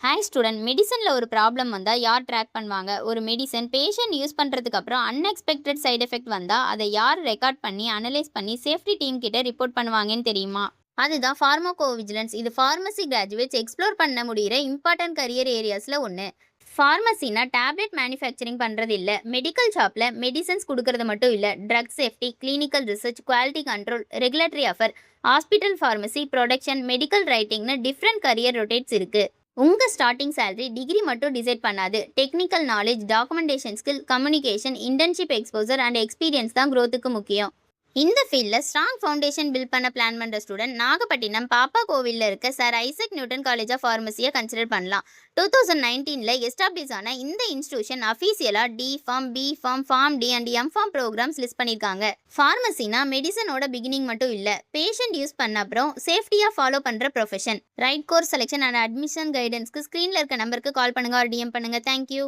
Hi student, மெடிசனில் ஒரு problem வந்தால் யார் ட்ராக் பண்ணுவாங்க? ஒரு மெடிசன் பேஷண்ட் யூஸ் பண்ணுறதுக்கு அப்புறம் அன்எக்ஸ்பெக்டட் சைடு எஃபெக்ட் வந்தால் அதை யார் ரெக்கார்ட் பண்ணி அனலைஸ் பண்ணி சேஃப்டி டீம் கிட்ட ரிப்போர்ட் பண்ணுவாங்கன்னு தெரியுமா? அதுதான் ஃபார்மகோவிஜிலன்ஸ். இது ஃபார்மசி கிராஜுவேட்ஸ் எக்ஸ்ப்ளோர் பண்ண முடியிற இம்பார்ட்டன்ட் கரியர் ஏரியாஸில் ஒன்று. ஃபார்மசினா டேப்லெட் மேனுஃபேக்சரிங் பண்ணுறது இல்லை, மெடிக்கல் ஷாப்பில் மெடிசன்ஸ் கொடுக்கறது மட்டும் இல்லை, drug safety, clinical research, quality control, regulatory affair, hospital pharmacy, production, medical ரைட்டிங்னு டிஃப்ரெண்ட் கரியர் ரொட்டேட்ஸ் இருக்குது. உங்கள் ஸ்டார்டிங் சேலரி டிகிரி மட்டும் டிசைட் பண்ணாது. Technical knowledge, documentation skill, communication, internship exposure and experience தான் க்ரோத்துக்கு முக்கியம். இந்த ஃபீல்டில் ஸ்ட்ராங் ஃபவுண்டேஷன் பில்ட் பண்ண பிளான் பண்ணுற ஸ்டூடெண்ட் நாகப்பட்டினம் பாப்பா கோவிலில் இருக்க sir Isaac Newton college of ஃபார்மசியை கன்சிடர் பண்ணலாம். 2019 எஸ்டாப்ளிஷ் ஆன இந்த இன்ஸ்டியூஷன் அஃபீஷியலாக D pharm, B form, pharm D and M pharm programs list பண்ணியிருக்காங்க. ஃபார்மசினா மெடிசனோட பிகினிங் மட்டும் இல்லை, பேஷண்ட் யூஸ் பண்ண அப்புறம் சேஃப்டியாக ஃபாலோ பண்ணுற profession. Right course selection and admission கைடன்ஸ்க்கு ஸ்க்ரீனில் இருக்க நம்பருக்கு கால் பண்ணுங்க ஆர் டிஎம் பண்ணுங்க. தேங்க்யூ.